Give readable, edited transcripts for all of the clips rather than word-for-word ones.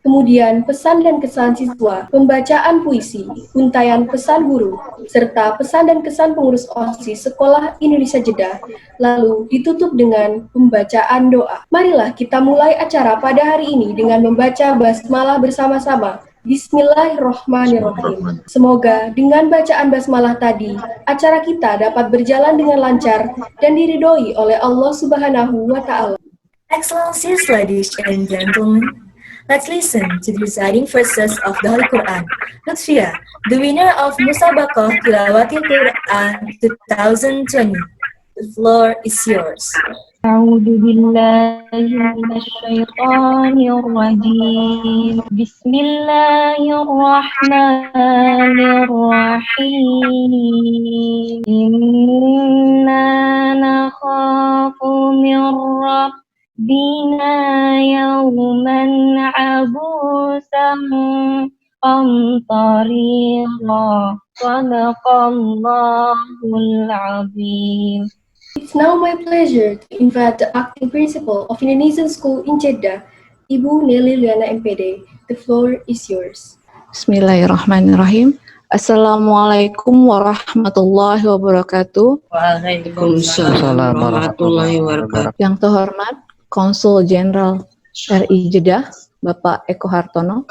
kemudian pesan dan kesan siswa, pembacaan puisi, untayan pesan guru, serta pesan dan kesan pengurus OSIS Sekolah Indonesia Jeddah, lalu ditutup dengan pembacaan doa. Marilah kita mulai acara pada hari ini dengan membaca basmalah bersama-sama. Bismillahirrahmanirrahim. Semoga dengan bacaan basmalah tadi, acara kita dapat berjalan dengan lancar dan diridhoi oleh Allah Subhanahu wa Ta'ala. Excellencies, ladies and gentlemen, let's listen to the reciting verses of the Holy Quran. Lutfia, the winner of Musabaqah Tilawatil Quran 2020. The floor is yours. أعوذ بالله من الشيطان الرجيم بسم الله الرحمن الرحيم إنا نخاف من ربنا يوما عبوسا قمطريرا صدق الله العظيم. It's now my pleasure to invite the acting principal of Indonesian School in Jeddah, Ibu Nelly Liana MPD. The floor is yours. Bismillahirrahmanirrahim. Assalamualaikum warahmatullahi wabarakatuh. Waalaikumsalam warahmatullahi wabarakatuh. Yang terhormat Konsul Jenderal RI Jeddah, Bapak Eko Hartono.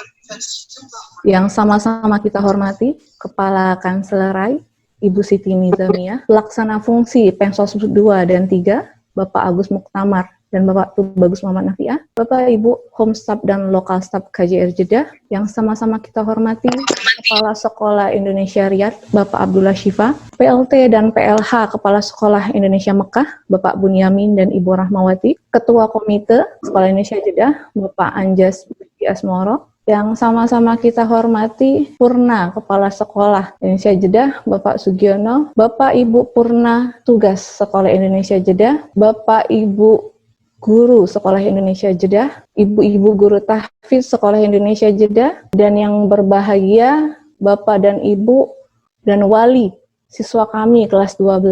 Yang sama-sama kita hormati Kepala Kanselerai Ibu Siti Nizamiyah, pelaksana fungsi Pensos 2 dan 3, Bapak Agus Muktamar dan Bapak Tubagus Muhammad Nafiah, Bapak Ibu Home Staff dan Lokal Staff KJR Jeddah, yang sama-sama kita hormati Kepala Sekolah Indonesia Riyadh, Bapak Abdullah Syifa, PLT dan PLH Kepala Sekolah Indonesia Mekah, Bapak Bunyamin dan Ibu Rahmawati, Ketua Komite Sekolah Indonesia Jeddah, Bapak Anjas Asmoro, yang sama-sama kita hormati Purna Kepala Sekolah Indonesia Jeddah, Bapak Sugiono, Bapak Ibu Purna Tugas Sekolah Indonesia Jeddah, Bapak Ibu Guru Sekolah Indonesia Jeddah, Ibu-Ibu Guru Tahfiz Sekolah Indonesia Jeddah, dan yang berbahagia Bapak dan Ibu dan Wali siswa kami kelas 12,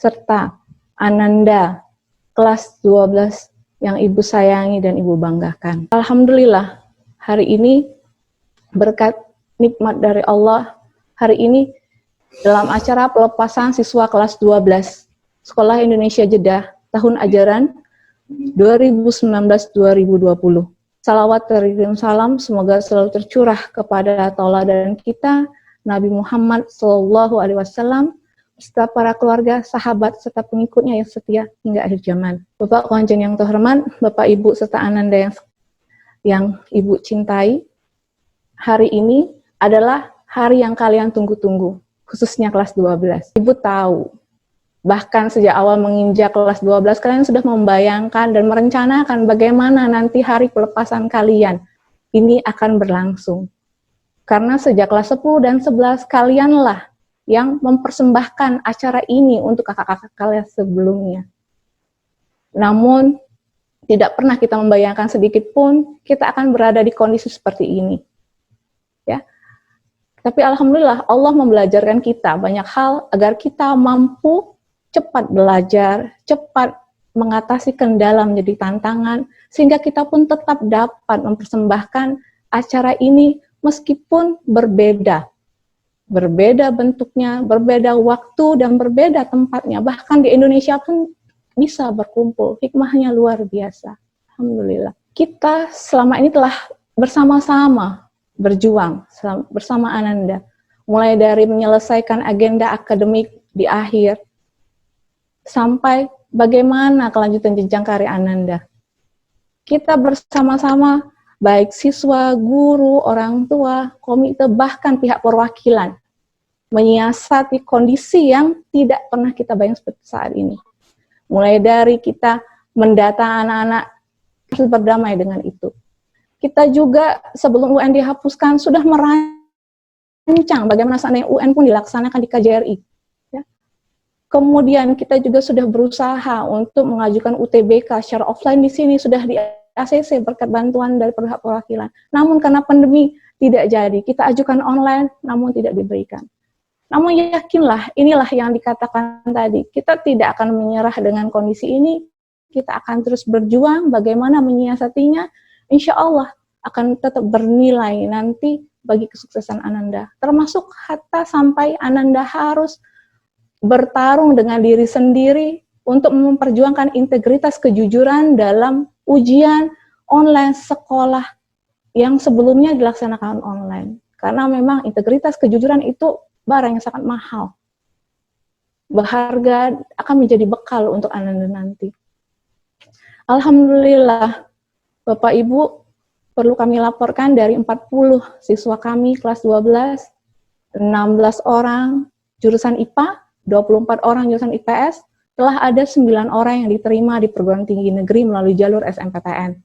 serta Ananda kelas 12 yang Ibu sayangi dan Ibu banggakan. Alhamdulillah, hari ini berkat nikmat dari Allah, hari ini dalam acara pelepasan siswa kelas 12 Sekolah Indonesia Jeddah tahun ajaran 2019-2020. Salawat terkirim salam semoga selalu tercurah kepada tauladan kita Nabi Muhammad SAW beserta para keluarga, sahabat serta pengikutnya yang setia hingga akhir zaman. Bapak Konjen yang terhormat, Bapak Ibu serta Ananda yang Ibu cintai, hari ini adalah hari yang kalian tunggu-tunggu, khususnya kelas 12. Ibu tahu, bahkan sejak awal menginjak kelas 12, kalian sudah membayangkan dan merencanakan bagaimana nanti hari pelepasan kalian ini akan berlangsung. Karena sejak kelas 10 dan 11, kalianlah yang mempersembahkan acara ini untuk kakak-kakak kalian sebelumnya. Namun, tidak pernah kita membayangkan sedikit pun kita akan berada di kondisi seperti ini. Ya. Tapi alhamdulillah Allah membelajarkan kita banyak hal agar kita mampu cepat belajar, cepat mengatasi kendala menjadi tantangan, sehingga kita pun tetap dapat mempersembahkan acara ini meskipun berbeda. Berbeda bentuknya, berbeda waktu, dan berbeda tempatnya. Bahkan di Indonesia pun bisa berkumpul, hikmahnya luar biasa. Alhamdulillah. Kita selama ini telah bersama-sama berjuang bersama Ananda, mulai dari menyelesaikan agenda akademik di akhir, sampai bagaimana kelanjutan jenjang karir Ananda. Kita bersama-sama, baik siswa, guru, orang tua, komite, bahkan pihak perwakilan, menyiasati kondisi yang tidak pernah kita bayangkan seperti saat ini. Mulai dari kita mendata anak-anak harus berdamai dengan itu. Kita juga sebelum UN dihapuskan sudah merancang bagaimana seandainya UN pun dilaksanakan di KJRI. Ya. Kemudian kita juga sudah berusaha untuk mengajukan UTBK secara offline di sini, sudah di ACC berkat bantuan dari pihak perwakilan. Namun karena pandemi tidak jadi, kita ajukan online namun tidak diberikan. Namun yakinlah, inilah yang dikatakan tadi, kita tidak akan menyerah dengan kondisi ini, kita akan terus berjuang bagaimana menyiasatinya, insya Allah akan tetap bernilai nanti bagi kesuksesan Ananda. Termasuk hatta sampai Ananda harus bertarung dengan diri sendiri untuk memperjuangkan integritas kejujuran dalam ujian online sekolah yang sebelumnya dilaksanakan online. Karena memang integritas kejujuran itu barang yang sangat mahal. Berharga, akan menjadi bekal untuk Ananda nanti. Alhamdulillah, Bapak Ibu, perlu kami laporkan dari 40 siswa kami kelas 12, 16 orang jurusan IPA, 24 orang jurusan IPS, telah ada 9 orang yang diterima di perguruan tinggi negeri melalui jalur SNMPTN.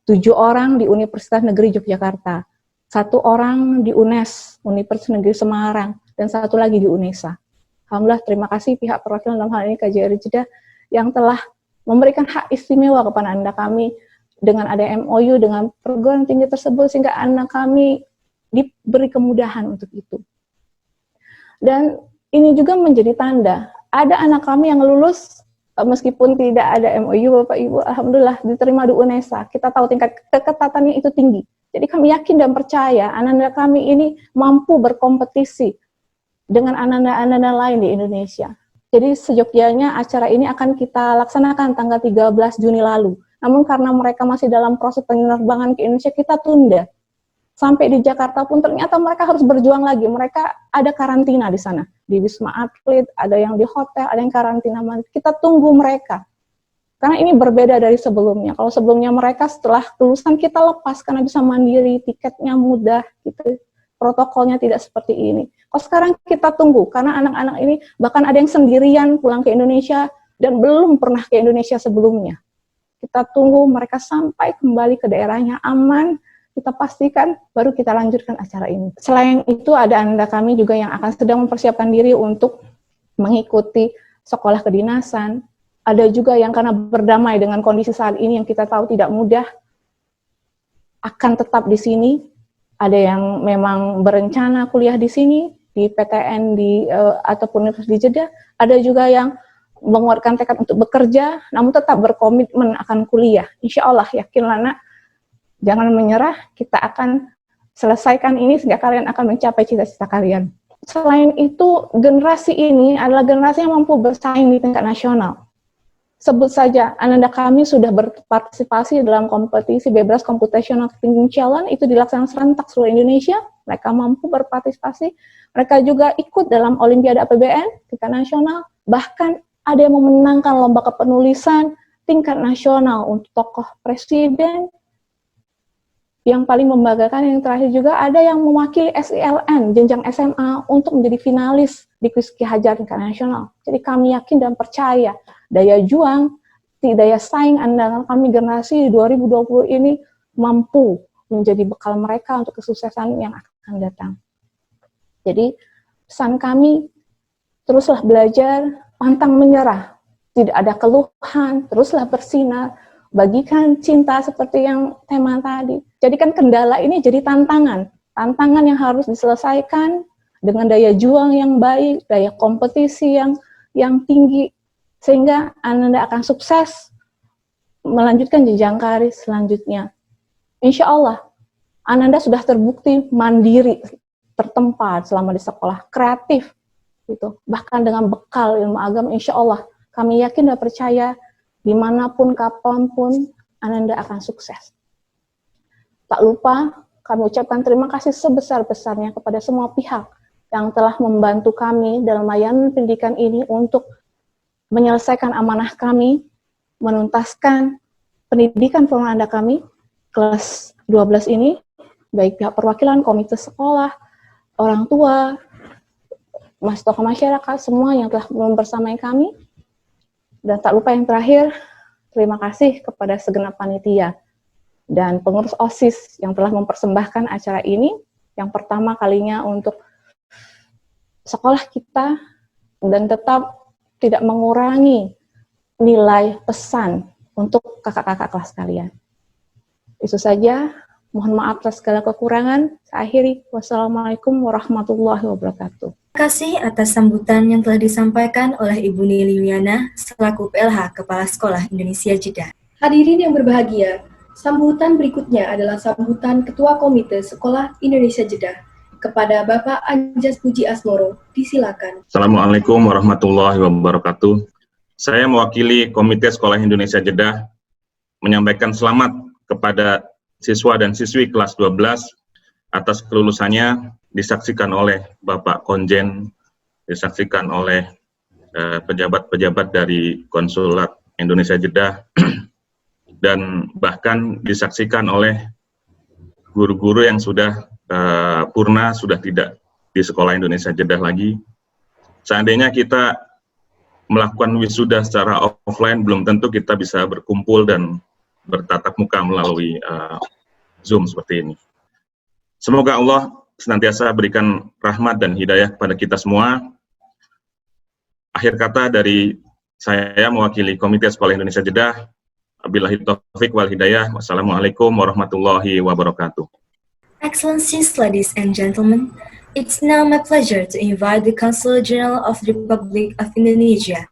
7 orang di Universitas Negeri Yogyakarta, 1 orang di UNES, Universitas Negeri Semarang, dan 1 lagi di UNESA. Alhamdulillah, terima kasih pihak perwakilan dalam hal ini KJRI Jeddah yang telah memberikan hak istimewa kepada Anda kami dengan ada MOU dengan perguruan tinggi tersebut sehingga anak kami diberi kemudahan untuk itu. Dan ini juga menjadi tanda ada anak kami yang lulus meskipun tidak ada MOU, Bapak Ibu, alhamdulillah diterima di UNESA. Kita tahu tingkat keketatannya itu tinggi. Jadi kami yakin dan percaya anak-anak kami ini mampu berkompetisi dengan anak-anak lain di Indonesia. Jadi seyogyanya acara ini akan kita laksanakan tanggal 13 Juni lalu. Namun karena mereka masih dalam proses penerbangan ke Indonesia, kita tunda. Sampai di Jakarta pun ternyata mereka harus berjuang lagi. Mereka ada karantina di sana. Di Wisma Atlet, ada yang di hotel, ada yang karantina. Kita tunggu mereka. Karena ini berbeda dari sebelumnya. Kalau sebelumnya mereka setelah kelulusan kita lepas karena bisa mandiri, tiketnya mudah, gitu. Protokolnya tidak seperti ini. Kalau sekarang kita tunggu, karena anak-anak ini bahkan ada yang sendirian pulang ke Indonesia dan belum pernah ke Indonesia sebelumnya. Kita tunggu mereka sampai kembali ke daerahnya aman, kita pastikan baru kita lanjutkan acara ini. Selain itu ada anak kami juga yang akan sedang mempersiapkan diri untuk mengikuti sekolah kedinasan. Ada juga yang karena berdamai dengan kondisi saat ini yang kita tahu tidak mudah, akan tetap di sini. Ada yang memang berencana kuliah di sini, di PTN ataupun Universitas di Jeddah. Ada juga yang menguatkan tekad untuk bekerja, namun tetap berkomitmen akan kuliah. Insya Allah, yakinlah nak, jangan menyerah, kita akan selesaikan ini sehingga kalian akan mencapai cita-cita kalian. Selain itu, generasi ini adalah generasi yang mampu bersaing di tingkat nasional. Sebut saja, anak-anak kami sudah berpartisipasi dalam kompetisi Bebras Computational Thinking Challenge, itu dilaksanakan serentak seluruh Indonesia, mereka mampu berpartisipasi, mereka juga ikut dalam Olimpiade APBN tingkat nasional, bahkan ada yang memenangkan lomba kepenulisan tingkat nasional untuk tokoh presiden. Yang paling membanggakan yang terakhir juga ada yang mewakili SILN, jenjang SMA, untuk menjadi finalis di kuis Ki Hajar tingkat nasional. Jadi kami yakin dan percaya daya juang, daya saing anak kami generasi 2020 ini mampu menjadi bekal mereka untuk kesuksesan yang akan datang. Jadi pesan kami, teruslah belajar, pantang menyerah, tidak ada keluhan, teruslah bersinar, bagikan cinta seperti yang tema tadi. Jadikan kendala ini jadi tantangan yang harus diselesaikan dengan daya juang yang baik, daya kompetisi yang tinggi, sehingga Anda akan sukses melanjutkan jenjang karir selanjutnya. Insya Allah, Anda sudah terbukti mandiri, tertempa selama di sekolah, kreatif, gitu. Bahkan dengan bekal ilmu agama, insya Allah, kami yakin dan percaya, dimanapun, kapanpun, Anda akan sukses. Tak lupa, kami ucapkan terima kasih sebesar-besarnya kepada semua pihak yang telah membantu kami dalam layanan pendidikan ini untuk menyelesaikan amanah kami, menuntaskan pendidikan formal Anda kami, kelas 12 ini, baik pihak perwakilan, komite sekolah, orang tua, mas tokoh masyarakat, semua yang telah membersamai kami. Dan tak lupa yang terakhir, terima kasih kepada segenap panitia dan pengurus OSIS yang telah mempersembahkan acara ini, yang pertama kalinya untuk sekolah kita, dan tetap tidak mengurangi nilai pesan untuk kakak-kakak kelas kalian. Itu saja, mohon maaf atas segala kekurangan. Saya akhiri, wassalamualaikum warahmatullahi wabarakatuh. Terima kasih atas sambutan yang telah disampaikan oleh Ibu Nili Yuliana selaku PLH Kepala Sekolah Indonesia Jeddah. Hadirin yang berbahagia, Sambutan berikutnya adalah sambutan Ketua Komite Sekolah Indonesia Jeddah kepada Bapak Anjas Puji Asmoro. Disilakan. Assalamualaikum warahmatullahi wabarakatuh. Saya mewakili Komite Sekolah Indonesia Jeddah menyampaikan selamat kepada siswa dan siswi kelas 12 atas kelulusannya, disaksikan oleh Bapak Konjen, disaksikan oleh pejabat-pejabat dari Konsulat Indonesia Jeddah, dan bahkan disaksikan oleh guru-guru yang sudah purna, sudah tidak di Sekolah Indonesia Jeddah lagi. Seandainya kita melakukan wisuda secara offline, belum tentu kita bisa berkumpul dan bertatap muka melalui Zoom seperti ini. Semoga Allah senantiasa berikan rahmat dan hidayah kepada kita semua. Akhir kata dari saya mewakili Komite Sekolah Indonesia Jeddah. Wabillahi taufiq wal hidayah. Wassalamualaikum warahmatullahi wabarakatuh. Excellencies, ladies and gentlemen, it's now my pleasure to invite the Consul General of the Republic of Indonesia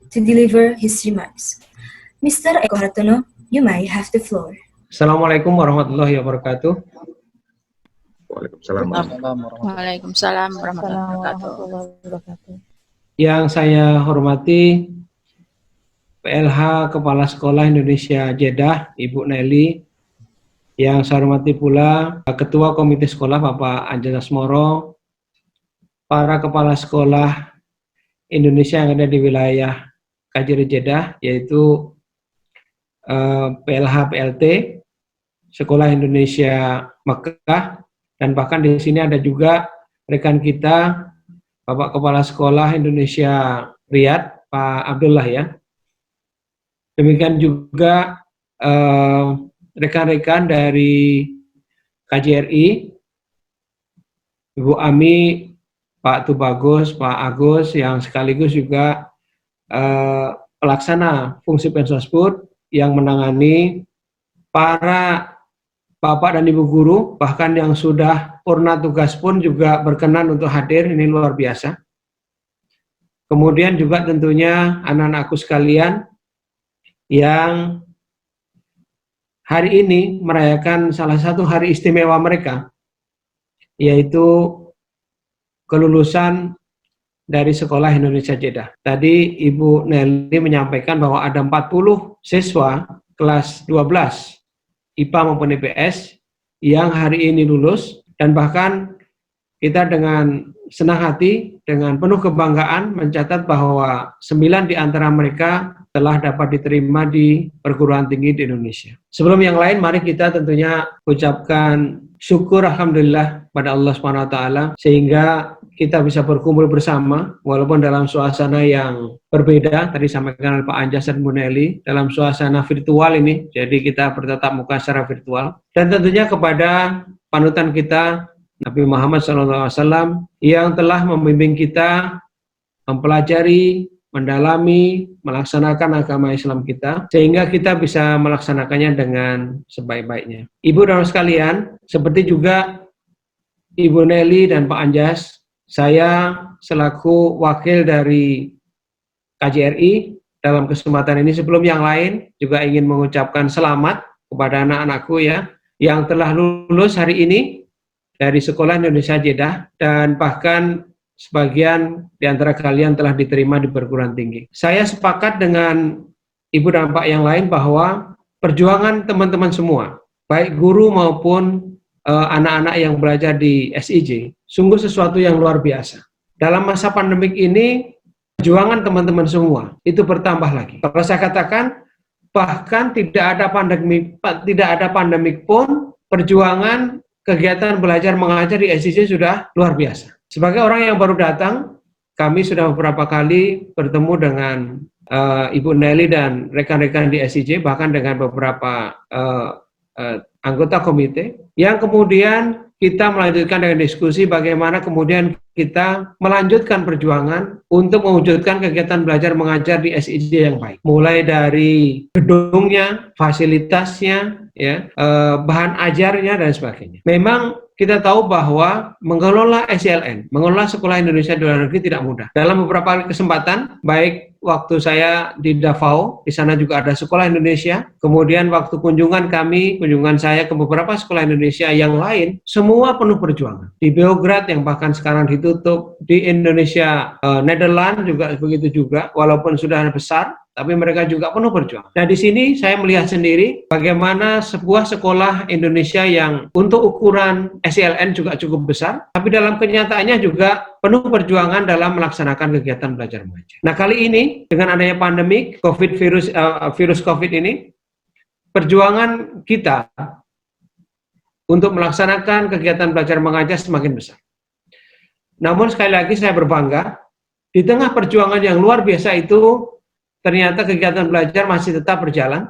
to deliver his remarks. Mr. Eko Hartono, you may have the floor. Assalamualaikum warahmatullahi wabarakatuh. Waalaikumsalam. Waalaikumsalam warahmatullahi wabarakatuh. Yang saya hormati PLH Kepala Sekolah Indonesia Jeddah, Ibu Nelly. Yang saya hormati pula Ketua Komite Sekolah Bapak Anjas Asmoro, para kepala sekolah Indonesia yang ada di wilayah KJRI Jeddah, yaitu PLH PLT, Sekolah Indonesia Mekah, dan bahkan di sini ada juga rekan kita Bapak Kepala Sekolah Indonesia Riyadh, Pak Abdullah ya. Demikian juga rekan-rekan dari KJRI, Ibu Ami, Pak Tubagus, Pak Agus, yang sekaligus juga pelaksana fungsi Pensosbud yang menangani para Bapak dan Ibu guru, bahkan yang sudah purna tugas pun juga berkenan untuk hadir, ini luar biasa. Kemudian juga tentunya anak-anakku sekalian yang hari ini merayakan salah satu hari istimewa mereka, yaitu kelulusan dari Sekolah Indonesia Jeddah. Tadi Ibu Nelly menyampaikan bahwa ada 40 siswa kelas 12 IPA maupun IPS yang hari ini lulus, dan bahkan kita dengan senang hati, dengan penuh kebanggaan mencatat bahwa 9 di antara mereka telah dapat diterima di perguruan tinggi di Indonesia. Sebelum yang lain, mari kita tentunya ucapkan syukur alhamdulillah pada Allah SWT sehingga kita bisa berkumpul bersama walaupun dalam suasana yang berbeda. Tadi sampaikan oleh Pak Anjas dan Bu Nelly, dalam suasana virtual ini, jadi kita bertatap muka secara virtual. Dan tentunya kepada panutan kita Nabi Muhammad SAW yang telah membimbing kita mempelajari, mendalami, melaksanakan agama Islam kita, sehingga kita bisa melaksanakannya dengan sebaik-baiknya. Ibu dan sekalian, seperti juga Ibu Nelly dan Pak Anjas, saya selaku wakil dari KJRI dalam kesempatan ini, sebelum yang lain, juga ingin mengucapkan selamat kepada anak-anakku ya, yang telah lulus hari ini dari Sekolah Indonesia Jeddah, dan bahkan sebagian di antara kalian telah diterima di perguruan tinggi. Saya sepakat dengan Ibu dan Pak yang lain bahwa perjuangan teman-teman semua, baik guru maupun anak-anak yang belajar di SIJ, sungguh sesuatu yang luar biasa. Dalam masa pandemik ini, perjuangan teman-teman semua itu bertambah lagi. Kalau saya katakan, bahkan tidak ada pandemik pun, perjuangan kegiatan belajar mengajar di SIJ sudah luar biasa. Sebagai orang yang baru datang, kami sudah beberapa kali bertemu dengan Ibu Nelly dan rekan-rekan di SIJ, bahkan dengan beberapa anggota komite, yang kemudian kita melanjutkan dengan diskusi bagaimana kemudian kita melanjutkan perjuangan untuk mewujudkan kegiatan belajar mengajar di SIJ yang baik. Mulai dari gedungnya, fasilitasnya, ya, bahan ajarnya, dan sebagainya. Memang kita tahu bahwa mengelola SILN, mengelola Sekolah Indonesia di luar negeri tidak mudah. Dalam beberapa kali kesempatan, baik waktu saya di Davao, di sana juga ada sekolah Indonesia. Kemudian waktu kunjungan saya ke beberapa sekolah Indonesia yang lain, semua penuh perjuangan. Di Beograd yang bahkan sekarang ditutup, di Indonesia, Nederland juga begitu juga, walaupun sudah besar, tapi mereka juga penuh perjuangan. Nah, di sini saya melihat sendiri bagaimana sebuah sekolah Indonesia yang untuk ukuran SELN juga cukup besar, tapi dalam kenyataannya juga penuh perjuangan dalam melaksanakan kegiatan belajar mengajar. Nah, kali ini dengan adanya pandemi virus COVID ini, perjuangan kita untuk melaksanakan kegiatan belajar mengajar semakin besar. Namun sekali lagi saya berbangga, di tengah perjuangan yang luar biasa itu, ternyata kegiatan belajar masih tetap berjalan.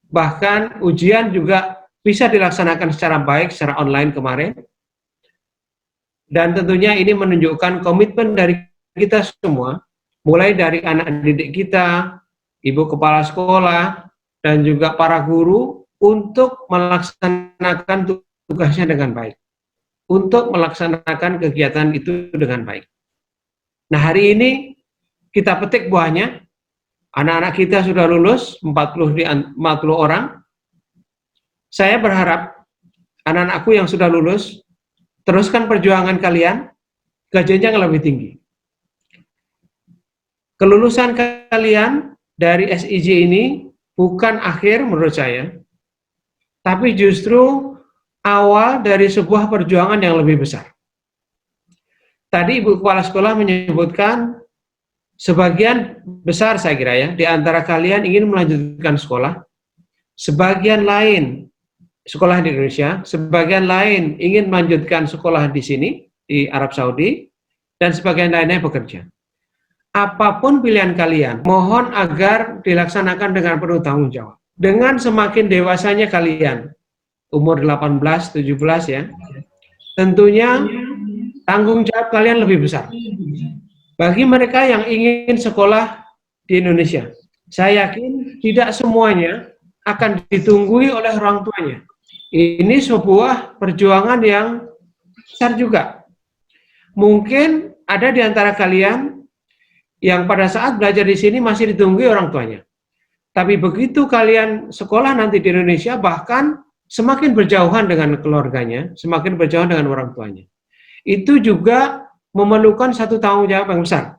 Bahkan ujian juga bisa dilaksanakan secara baik, secara online kemarin. Dan tentunya ini menunjukkan komitmen dari kita semua, mulai dari anak didik kita, ibu kepala sekolah, dan juga para guru, untuk melaksanakan tugasnya dengan baik. Untuk melaksanakan kegiatan itu dengan baik. Nah, hari ini kita petik buahnya, anak-anak kita sudah lulus, 40 orang. Saya berharap anak-anakku yang sudah lulus, teruskan perjuangan kalian, gajinya lebih tinggi. Kelulusan kalian dari SIJ ini bukan akhir menurut saya, tapi justru awal dari sebuah perjuangan yang lebih besar. Tadi Ibu Kepala Sekolah menyebutkan sebagian besar saya kira ya, di antara kalian ingin melanjutkan sekolah, sebagian lain sekolah di Indonesia, sebagian lain ingin melanjutkan sekolah di sini, di Arab Saudi, dan sebagian lainnya bekerja. Apapun pilihan kalian, mohon agar dilaksanakan dengan penuh tanggung jawab. Dengan semakin dewasanya kalian, umur 18, 17 ya, tentunya tanggung jawab kalian lebih besar. Bagi mereka yang ingin sekolah di Indonesia, saya yakin tidak semuanya akan ditunggui oleh orang tuanya. Ini sebuah perjuangan yang besar juga. Mungkin ada di antara kalian yang pada saat belajar di sini masih ditunggui orang tuanya. Tapi begitu kalian sekolah nanti di Indonesia, bahkan semakin berjauhan dengan keluarganya, semakin berjauhan dengan orang tuanya. Itu juga memerlukan satu tanggung jawab yang besar.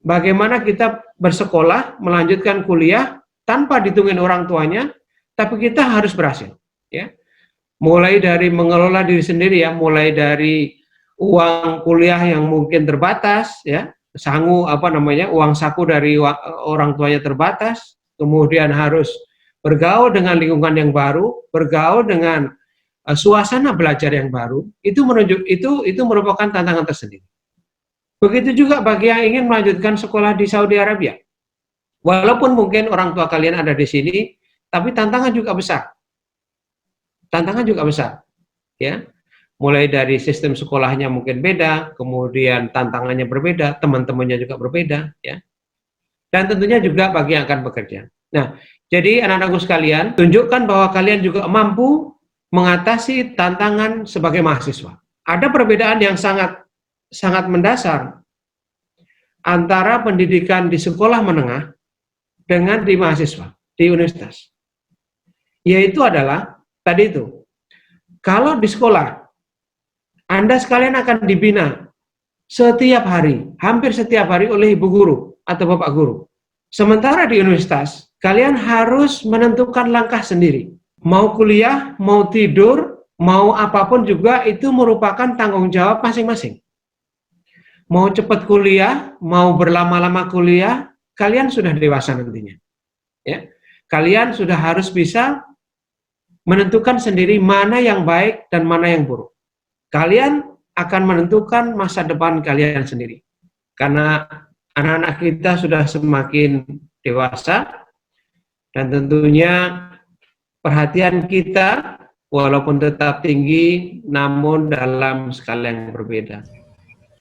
Bagaimana kita bersekolah, melanjutkan kuliah tanpa ditungguin orang tuanya, tapi kita harus berhasil. Ya, mulai dari mengelola diri sendiri ya, mulai dari uang kuliah yang mungkin terbatas, ya, uang saku dari orang tuanya terbatas, kemudian harus bergaul dengan lingkungan yang baru, bergaul dengan suasana belajar yang baru, itu merupakan tantangan tersendiri. Begitu juga bagi yang ingin melanjutkan sekolah di Saudi Arabia. Walaupun mungkin orang tua kalian ada di sini, tapi tantangan juga besar. Tantangan juga besar, ya. Mulai dari sistem sekolahnya mungkin beda, kemudian tantangannya berbeda, teman-temannya juga berbeda, ya. Dan tentunya juga bagi yang akan bekerja. Nah, jadi anak-anakku sekalian, tunjukkan bahwa kalian juga mampu mengatasi tantangan sebagai mahasiswa. Ada perbedaan yang sangat mendasar antara pendidikan di sekolah menengah dengan di mahasiswa, di universitas. Yaitu adalah tadi itu, kalau di sekolah, Anda sekalian akan dibina setiap hari, hampir setiap hari oleh ibu guru atau bapak guru. Sementara di universitas, kalian harus menentukan langkah sendiri. Mau kuliah, mau tidur, mau apapun juga itu merupakan tanggung jawab masing-masing. Mau cepat kuliah, mau berlama-lama kuliah, kalian sudah dewasa nantinya. Ya, kalian sudah harus bisa menentukan sendiri mana yang baik dan mana yang buruk. Kalian akan menentukan masa depan kalian sendiri. Karena anak-anak kita sudah semakin dewasa, dan tentunya perhatian kita walaupun tetap tinggi, namun dalam skala yang berbeda.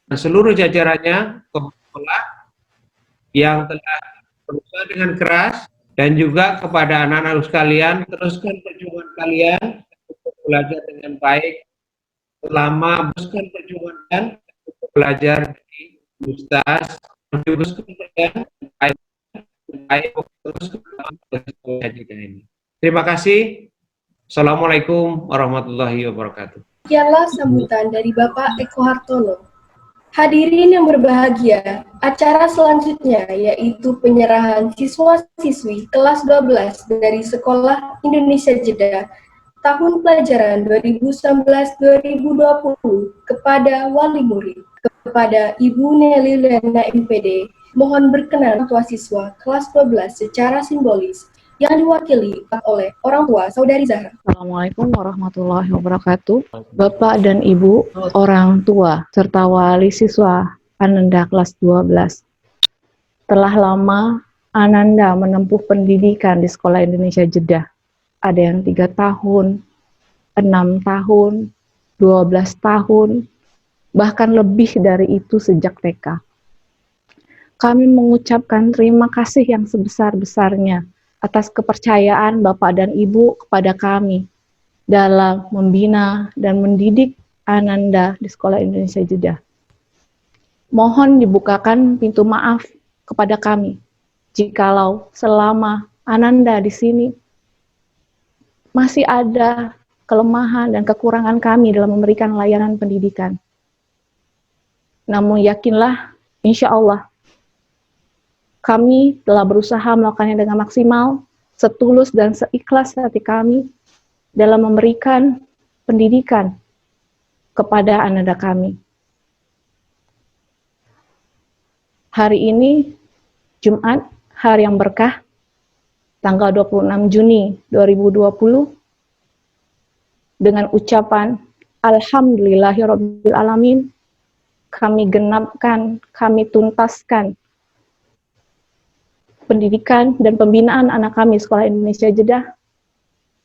Nah, seluruh jajarannya, sekolah yang telah berusaha dengan keras, dan juga kepada anak-anak sekalian, teruskan perjuangan kalian untuk belajar dengan baik, selama teruskan perjuangan untuk belajar di universitas Terima kasih. Assalamualaikum warahmatullahi wabarakatuh. Sekianlah sambutan dari Bapak Eko Hartono. Hadirin yang berbahagia, acara selanjutnya yaitu penyerahan siswa-siswi kelas 12 dari Sekolah Indonesia Jeddah tahun pelajaran 2019-2020 kepada wali murid. Kepada Ibu Nelly Lena MPD, mohon berkenan tua siswa kelas 12 secara simbolis yang diwakili oleh orang tua Saudari Zahra. Assalamualaikum warahmatullahi wabarakatuh. Bapak dan Ibu, orang tua, serta wali siswa Ananda kelas 12. Telah lama Ananda menempuh pendidikan di Sekolah Indonesia Jeddah. Ada yang 3 tahun, 6 tahun, 12 tahun, bahkan lebih dari itu sejak TK. Kami mengucapkan terima kasih yang sebesar-besarnya atas kepercayaan Bapak dan Ibu kepada kami dalam membina dan mendidik Ananda di Sekolah Indonesia Jeddah. Mohon dibukakan pintu maaf kepada kami jikalau selama Ananda di sini masih ada kelemahan dan kekurangan kami dalam memberikan layanan pendidikan. Namun yakinlah, insya Allah, kami telah berusaha melakukannya dengan maksimal, setulus dan seikhlas hati kami dalam memberikan pendidikan kepada Ananda kami. Hari ini, Jumat, hari yang berkah, tanggal 26 Juni 2020, dengan ucapan Alhamdulillahirabbil alamin, kami genapkan, kami tuntaskan pendidikan dan pembinaan anak kami Sekolah Indonesia Jeddah,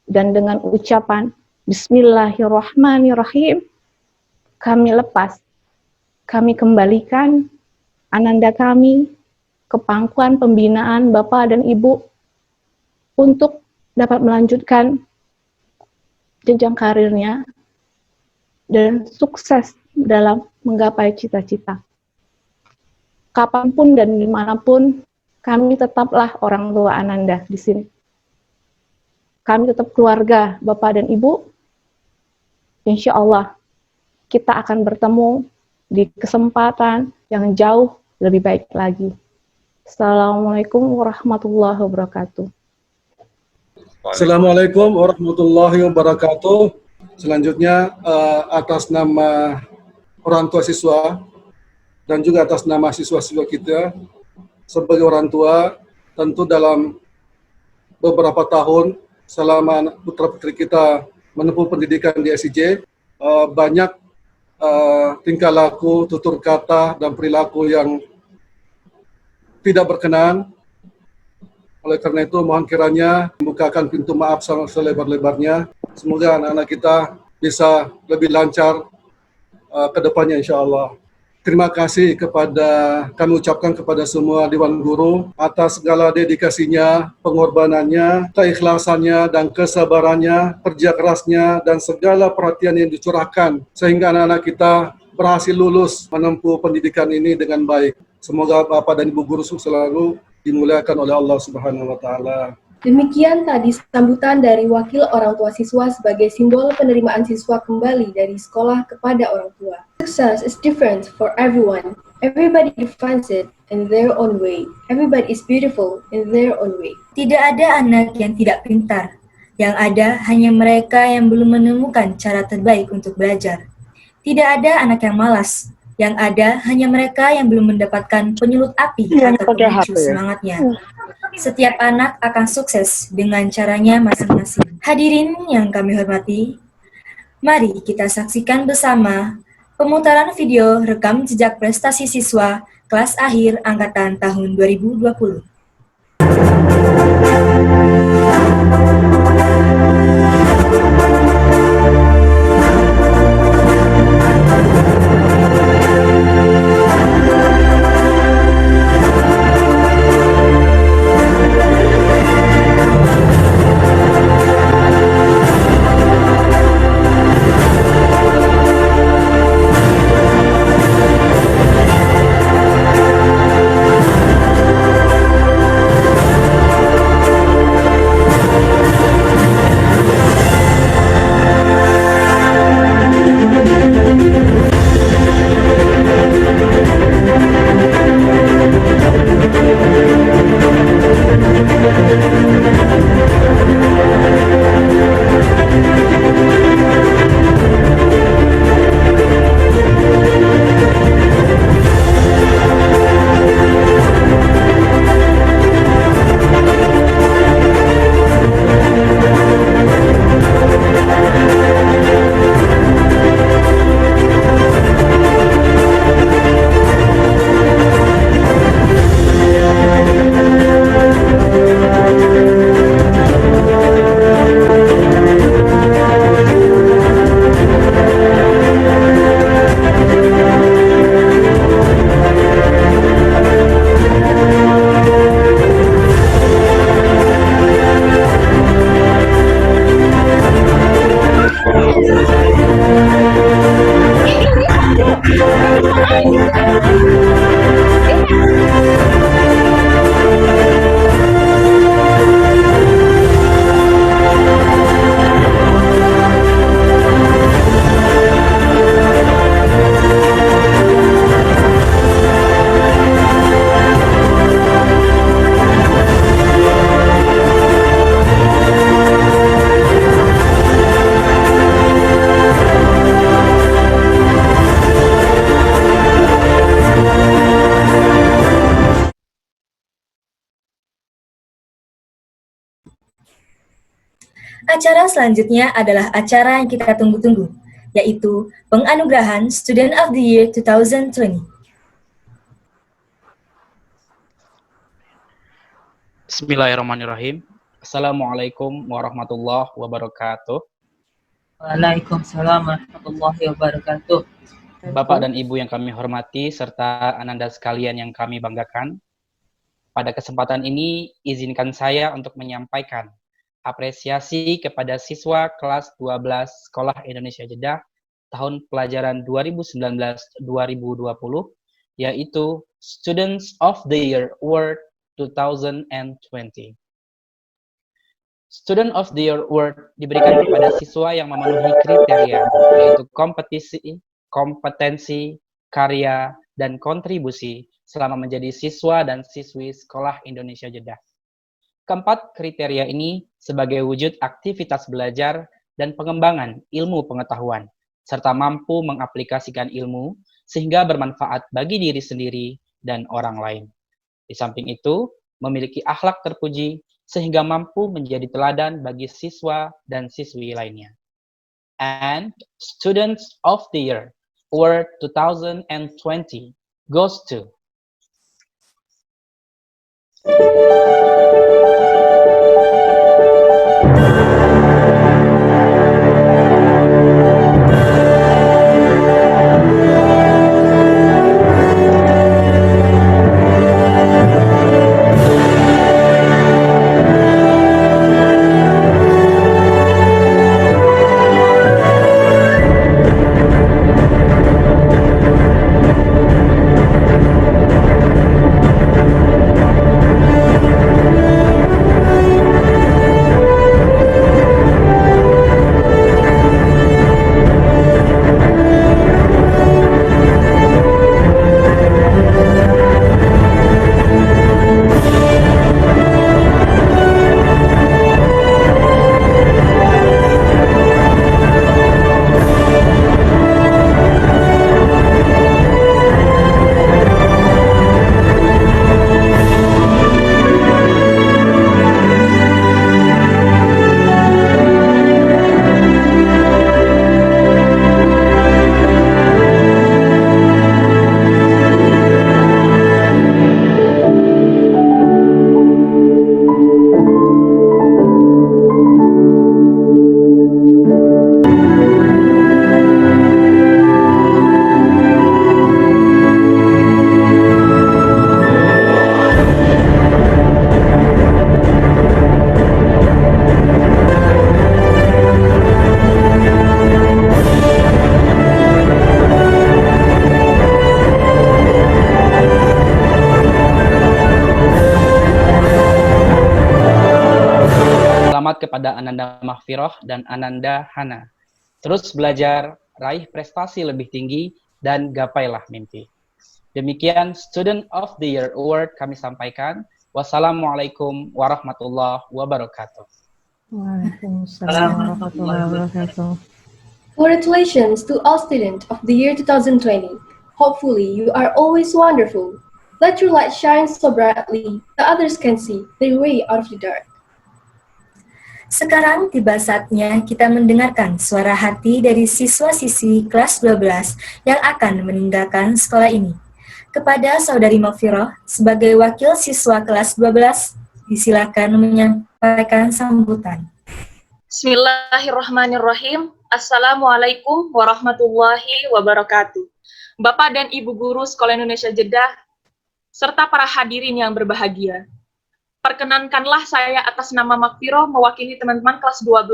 dan dengan ucapan Bismillahirrahmanirrahim, kami lepas, kami kembalikan Ananda kami ke pangkuan pembinaan Bapak dan Ibu untuk dapat melanjutkan jenjang karirnya dan sukses dalam menggapai cita-cita. Kapanpun dan dimanapun, kami tetaplah orang tua Ananda di sini. Kami tetap keluarga Bapak dan Ibu. Insya Allah, kita akan bertemu di kesempatan yang jauh lebih baik lagi. Assalamualaikum warahmatullahi wabarakatuh. Assalamualaikum warahmatullahi wabarakatuh. Selanjutnya, atas nama orang tua siswa dan juga atas nama siswa-siswa kita, sebagai orang tua, tentu dalam beberapa tahun selama putra-putri kita menempuh pendidikan di SIJ, banyak tingkah laku, tutur kata, dan perilaku yang tidak berkenan. Oleh karena itu, mohon kiranya membukakan pintu maaf selebar-lebarnya. Semoga anak-anak kita bisa lebih lancar ke depannya, insya Allah. Terima kasih kami ucapkan kepada semua Dewan Guru atas segala dedikasinya, pengorbanannya, keikhlasannya, dan kesabarannya, kerja kerasnya, dan segala perhatian yang dicurahkan sehingga anak-anak kita berhasil lulus menempuh pendidikan ini dengan baik. Semoga Bapak dan Ibu Guru selalu dimuliakan oleh Allah Subhanahu wa Ta'ala. Demikian tadi sambutan dari wakil orang tua siswa sebagai simbol penerimaan siswa kembali dari sekolah kepada orang tua. Success is different for everyone. Everybody defines it in their own way. Everybody is beautiful in their own way. Tidak ada anak yang tidak pintar. Yang ada hanya mereka yang belum menemukan cara terbaik untuk belajar. Tidak ada anak yang malas. Yang ada hanya mereka yang belum mendapatkan penyulut api atau pemicu semangatnya. Setiap anak akan sukses dengan caranya masing-masing. Hadirin yang kami hormati, mari kita saksikan bersama pemutaran video rekam jejak prestasi siswa kelas akhir angkatan tahun 2020. Acara selanjutnya adalah acara yang kita tunggu-tunggu, yaitu penganugerahan Student of the Year 2020. Bismillahirrahmanirrahim. Assalamualaikum warahmatullahi wabarakatuh. Waalaikumsalam warahmatullahi wabarakatuh. Bapak dan Ibu yang kami hormati, serta Ananda sekalian yang kami banggakan. Pada kesempatan ini, izinkan saya untuk menyampaikan apresiasi kepada siswa kelas 12 Sekolah Indonesia Jeddah tahun pelajaran 2019-2020, yaitu Students of the Year Award 2020. Student of the Year Award diberikan kepada siswa yang memenuhi kriteria, yaitu kompetensi, karya, dan kontribusi selama menjadi siswa dan siswi Sekolah Indonesia Jeddah. Keempat kriteria ini sebagai wujud aktivitas belajar dan pengembangan ilmu pengetahuan, serta mampu mengaplikasikan ilmu sehingga bermanfaat bagi diri sendiri dan orang lain. Di samping itu, memiliki akhlak terpuji sehingga mampu menjadi teladan bagi siswa dan siswi lainnya. And Students of the Year Award 2020 goes to Selamat kepada Ananda Mahfiroh dan Ananda Hana. Terus belajar, raih prestasi lebih tinggi, dan gapailah mimpi. Demikian Student of the Year Award kami sampaikan. Wassalamualaikum warahmatullahi wabarakatuh. Waalaikumsalam warahmatullahi wabarakatuh. Congratulations to all students of the year 2020. Hopefully, you are always wonderful. Let your light shine so brightly that others can see their way out of the dark. Sekarang tiba saatnya kita mendengarkan suara hati dari siswa-siswi kelas 12 yang akan meninggalkan sekolah ini. Kepada Saudari Mahfiroh, sebagai wakil siswa kelas 12, disilakan menyampaikan sambutan. Bismillahirrahmanirrahim. Assalamualaikum warahmatullahi wabarakatuh. Bapak dan Ibu Guru Sekolah Indonesia Jeddah, serta para hadirin yang berbahagia. Perkenankanlah saya atas nama Mahfiroh mewakili teman-teman kelas 12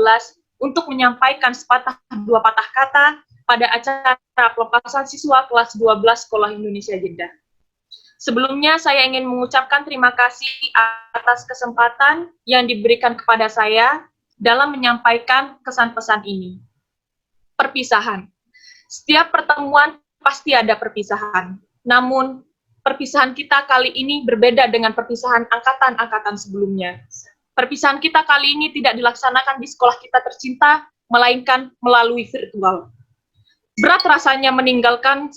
untuk menyampaikan sepatah dua patah kata pada acara pelepasan siswa kelas 12 Sekolah Indonesia Jeddah. Sebelumnya saya ingin mengucapkan terima kasih atas kesempatan yang diberikan kepada saya dalam menyampaikan kesan-pesan ini. Perpisahan. Setiap pertemuan pasti ada perpisahan. Namun, perpisahan kita kali ini berbeda dengan perpisahan angkatan-angkatan sebelumnya. Perpisahan kita kali ini tidak dilaksanakan di sekolah kita tercinta, melainkan melalui virtual. Berat rasanya meninggalkan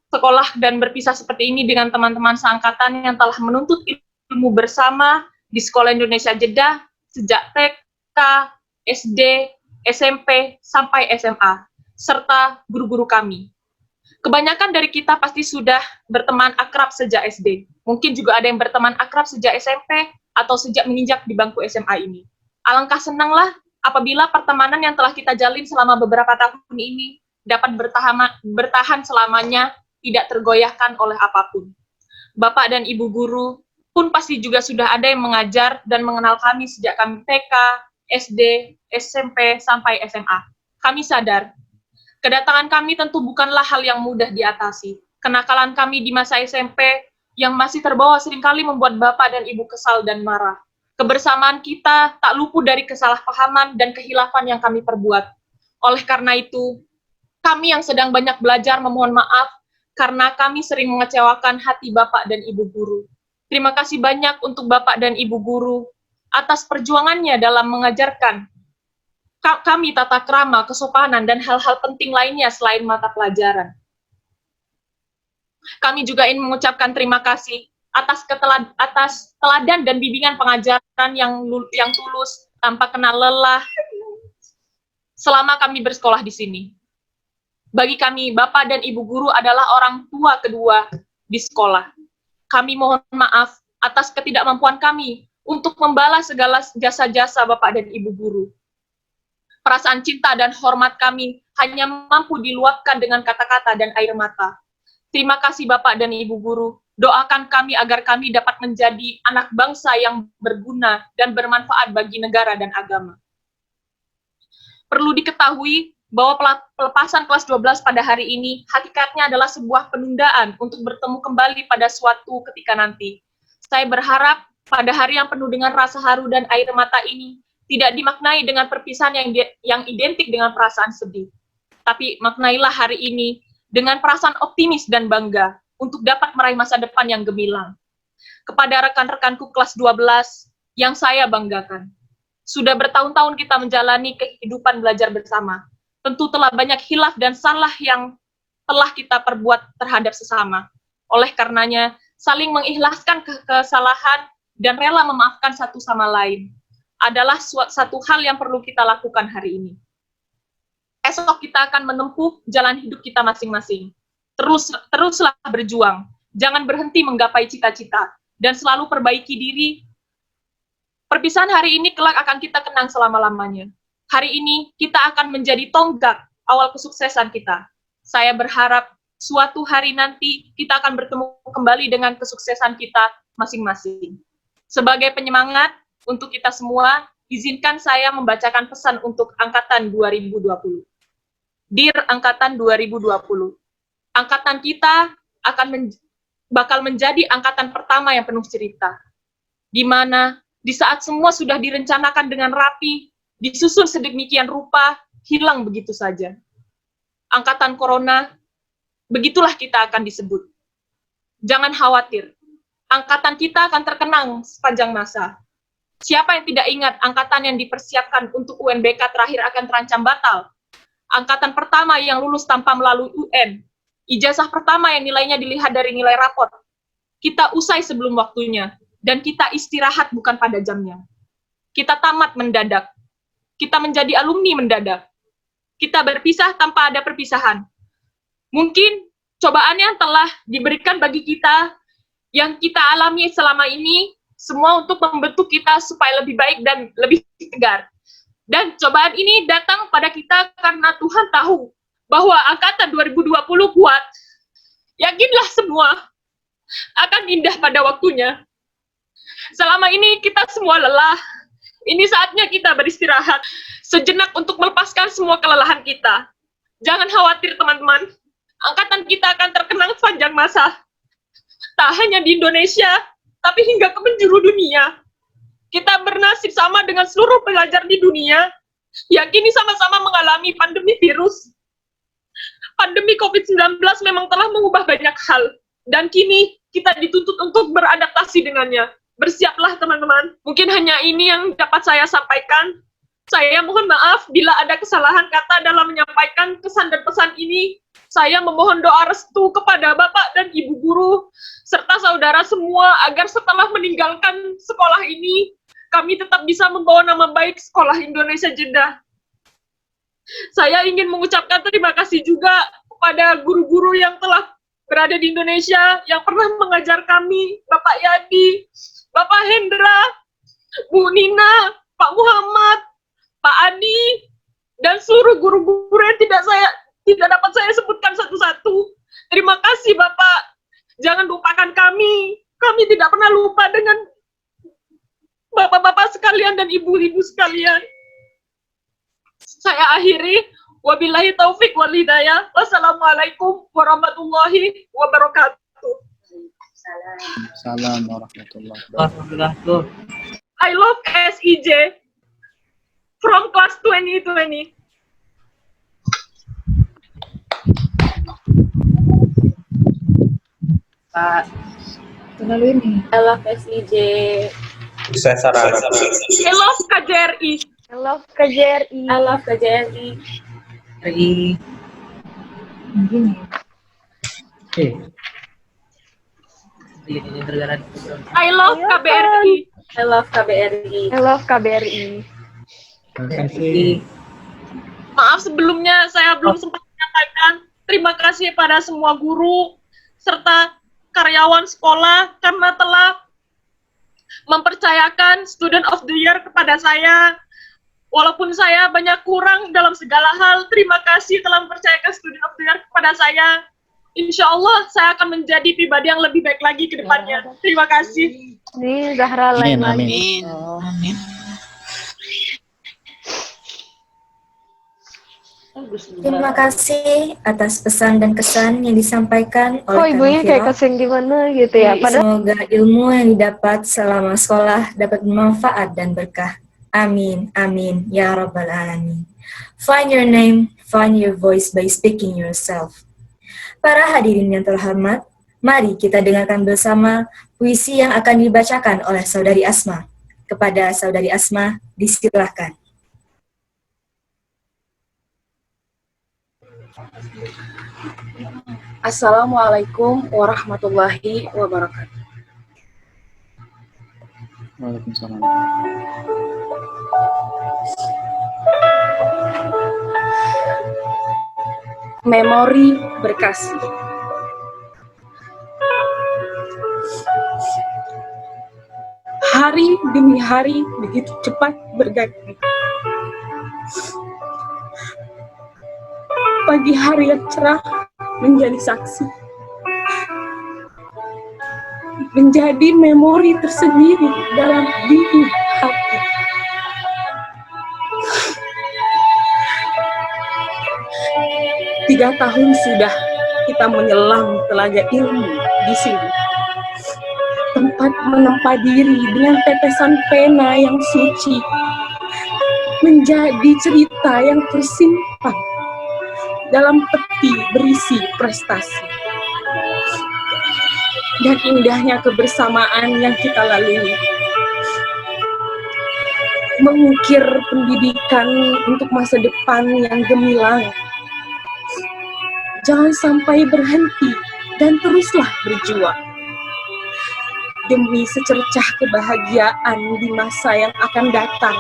sekolah dan berpisah seperti ini dengan teman-teman seangkatan yang telah menuntut ilmu bersama di Sekolah Indonesia Jeddah sejak TK, SD, SMP, sampai SMA, serta guru-guru kami. Kebanyakan dari kita pasti sudah berteman akrab sejak SD. Mungkin juga ada yang berteman akrab sejak SMP atau sejak menginjak di bangku SMA ini. Alangkah senanglah apabila pertemanan yang telah kita jalin selama beberapa tahun ini dapat bertahan selamanya, tidak tergoyahkan oleh apapun. Bapak dan Ibu guru pun pasti juga sudah ada yang mengajar dan mengenal kami sejak kami TK, SD, SMP, sampai SMA. Kami sadar, kedatangan kami tentu bukanlah hal yang mudah diatasi. Kenakalan kami di masa SMP yang masih terbawa seringkali membuat Bapak dan Ibu kesal dan marah. Kebersamaan kita tak luput dari kesalahpahaman dan kehilafan yang kami perbuat. Oleh karena itu, kami yang sedang banyak belajar memohon maaf karena kami sering mengecewakan hati Bapak dan Ibu guru. Terima kasih banyak untuk Bapak dan Ibu guru atas perjuangannya dalam mengajarkan kami tata krama, kesopanan, dan hal-hal penting lainnya selain mata pelajaran. Kami juga ingin mengucapkan terima kasih atas teladan dan bimbingan pengajaran yang tulus, tanpa kenal lelah, selama kami bersekolah di sini. Bagi kami, Bapak dan Ibu guru adalah orang tua kedua di sekolah. Kami mohon maaf atas ketidakmampuan kami untuk membalas segala jasa-jasa Bapak dan Ibu guru. Perasaan cinta dan hormat kami hanya mampu diluapkan dengan kata-kata dan air mata. Terima kasih Bapak dan Ibu guru. Doakan kami agar kami dapat menjadi anak bangsa yang berguna dan bermanfaat bagi negara dan agama. Perlu diketahui bahwa pelepasan kelas 12 pada hari ini hakikatnya adalah sebuah penundaan untuk bertemu kembali pada suatu ketika nanti. Saya berharap pada hari yang penuh dengan rasa haru dan air mata ini tidak dimaknai dengan perpisahan yang identik dengan perasaan sedih. Tapi maknailah hari ini dengan perasaan optimis dan bangga untuk dapat meraih masa depan yang gemilang. Kepada rekan-rekanku kelas 12 yang saya banggakan, sudah bertahun-tahun kita menjalani kehidupan belajar bersama. Tentu telah banyak khilaf dan salah yang telah kita perbuat terhadap sesama. Oleh karenanya, saling mengikhlaskan kesalahan dan rela memaafkan satu sama lain adalah satu hal yang perlu kita lakukan hari ini. Esok kita akan menempuh jalan hidup kita masing-masing. Teruslah berjuang, jangan berhenti menggapai cita-cita, dan selalu perbaiki diri. Perpisahan hari ini kelak akan kita kenang selama-lamanya. Hari ini kita akan menjadi tonggak awal kesuksesan kita. Saya berharap suatu hari nanti kita akan bertemu kembali dengan kesuksesan kita masing-masing. Sebagai penyemangat untuk kita semua, izinkan saya membacakan pesan untuk Angkatan 2020. Dear Angkatan 2020, angkatan kita bakal menjadi angkatan pertama yang penuh cerita, di mana di saat semua sudah direncanakan dengan rapi, disusun sedemikian rupa, hilang begitu saja. Angkatan Corona, begitulah kita akan disebut. Jangan khawatir, angkatan kita akan terkenang sepanjang masa. Siapa yang tidak ingat angkatan yang dipersiapkan untuk UNBK terakhir akan terancam batal? Angkatan pertama yang lulus tanpa melalui UN. Ijazah pertama yang nilainya dilihat dari nilai rapor. Kita usai sebelum waktunya, dan kita istirahat bukan pada jamnya. Kita tamat mendadak. Kita menjadi alumni mendadak. Kita berpisah tanpa ada perpisahan. Mungkin cobaan yang telah diberikan bagi kita, yang kita alami selama ini, semua untuk membentuk kita supaya lebih baik dan lebih tegar. Dan cobaan ini datang pada kita karena Tuhan tahu bahwa angkatan 2020 kuat. Yakinlah semua akan indah pada waktunya. Selama ini kita semua lelah. Ini saatnya kita beristirahat sejenak untuk melepaskan semua kelelahan kita. Jangan khawatir teman-teman, angkatan kita akan terkenang sepanjang masa. Tak hanya di Indonesia, tapi hingga ke penjuru dunia. Kita bernasib sama dengan seluruh pelajar di dunia, yang kini sama-sama mengalami pandemi virus. Pandemi COVID-19 memang telah mengubah banyak hal, dan kini kita dituntut untuk beradaptasi dengannya. Bersiaplah teman-teman. Mungkin hanya ini yang dapat saya sampaikan. Saya mohon maaf bila ada kesalahan kata dalam menyampaikan kesan dan pesan ini. Saya memohon doa restu kepada Bapak dan Ibu guru, serta saudara semua agar setelah meninggalkan sekolah ini, kami tetap bisa membawa nama baik Sekolah Indonesia Jeddah. Saya ingin mengucapkan terima kasih juga kepada guru-guru yang telah berada di Indonesia, yang pernah mengajar kami, Bapak Yadi, Bapak Hendra, Bu Nina, Pak Muhammad, Pak Adi, dan seluruh guru-guru yang tidak dapat saya sebutkan satu-satu. Terima kasih Bapak. Jangan lupakan kami. Kami tidak pernah lupa dengan bapak-bapak sekalian dan ibu-ibu sekalian. Saya akhiri. Wabillahi taufik wal hidayah. Wassalamualaikum warahmatullahi wabarakatuh. Salam warahmatullahi wabarakatuh. I love SEJ from class 2020. Pak, Kenalin nih. I love SIJ. Saya Sarah. I love KJRI. I love KJRI. I love KJRI. RI. Gini. I love KBRI. I love KBRI. I love KBRI. Terima kasih. Maaf sebelumnya saya belum sempat menyampaikan terima kasih pada semua guru serta karyawan sekolah karena telah mempercayakan Student of the Year kepada saya. Walaupun saya banyak kurang dalam segala hal, terima kasih telah mempercayakan Student of the Year kepada saya. Insya Allah saya akan menjadi pribadi yang lebih baik lagi ke depannya. Terima kasih. Ini Zahra lain lagi. Amin. Terima kasih atas pesan dan kesan yang disampaikan oleh Ibunya Kak kayak Viro. kesan gimana gitu ya. Semoga ilmu yang didapat selama sekolah dapat bermanfaat dan berkah. Amin, amin, ya Rabbal Alamin. Find your name, find your voice by speaking yourself. Para hadirin yang terhormat, mari kita dengarkan bersama puisi yang akan dibacakan oleh Saudari Asma. Kepada Saudari Asma, disilakan. Assalamualaikum warahmatullahi wabarakatuh. Waalaikumsalam. Memori berkasih. Hari demi hari begitu cepat berganti. Pagi hari yang cerah menjadi saksi. Menjadi memori tersendiri dalam diri hati. Tiga tahun sudah kita menyelam telaga ilmu di sini. Tempat menempa diri dengan tetesan pena yang suci. Menjadi cerita yang tersimpan dalam peti berisi prestasi. Dan indahnya kebersamaan yang kita lalui. Mengukir pendidikan untuk masa depan yang gemilang. Jangan sampai berhenti dan teruslah berjuang. Demi secercah kebahagiaan di masa yang akan datang.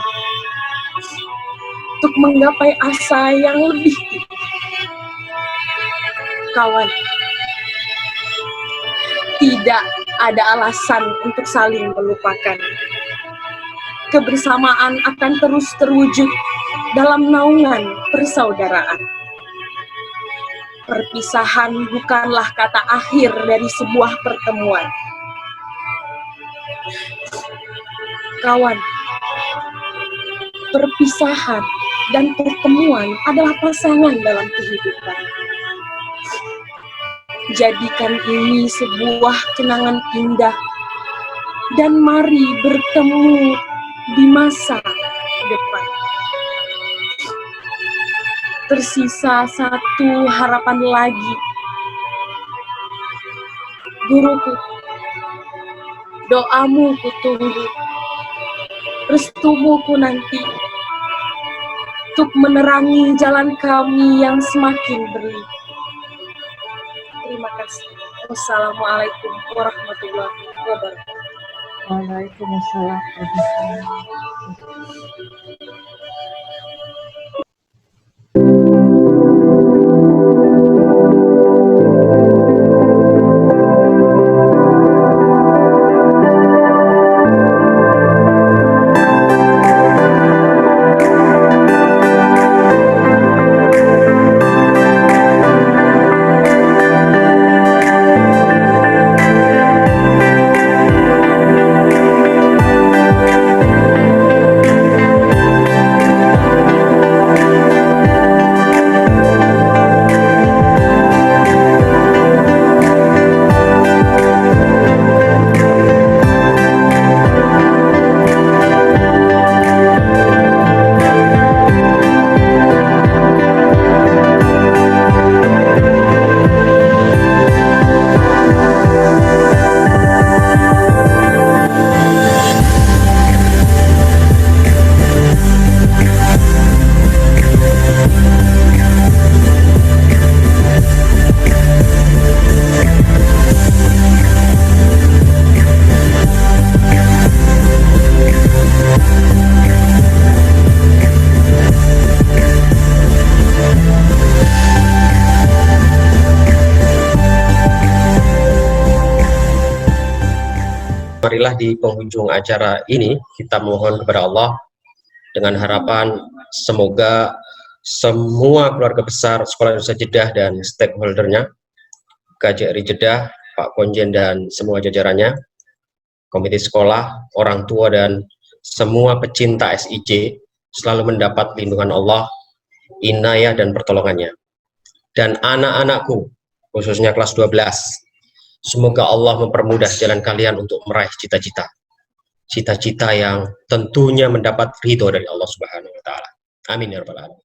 Untuk menggapai asa yang lebih tinggi. Kawan, tidak ada alasan untuk saling melupakan. Kebersamaan akan terus terwujud dalam naungan persaudaraan. Perpisahan bukanlah kata akhir dari sebuah pertemuan. Kawan, perpisahan dan pertemuan adalah pasangan dalam kehidupan. Jadikan ini sebuah kenangan indah dan mari bertemu di masa depan. Tersisa satu harapan lagi. Guruku, doamu kutunggu, restumu ku nanti untuk menerangi jalan kami yang semakin berliku. Terima kasih. Wassalamualaikum warahmatullahi wabarakatuh. Waalaikumsalam. Marilah di penghujung acara ini kita mohon kepada Allah dengan harapan semoga semua keluarga besar Sekolah Indonesia Jeddah dan stakeholdernya, KJRI Jeddah, Pak Konjen dan semua jajarannya, komite sekolah, orang tua dan semua pecinta SIJ selalu mendapat lindungan Allah, inayah dan pertolongannya. Dan anak-anakku, khususnya kelas 12, semoga Allah mempermudah jalan kalian untuk meraih cita-cita. Cita-cita yang tentunya mendapat ridho dari Allah Subhanahu wa Ta'ala. Amin ya rabbal alamin.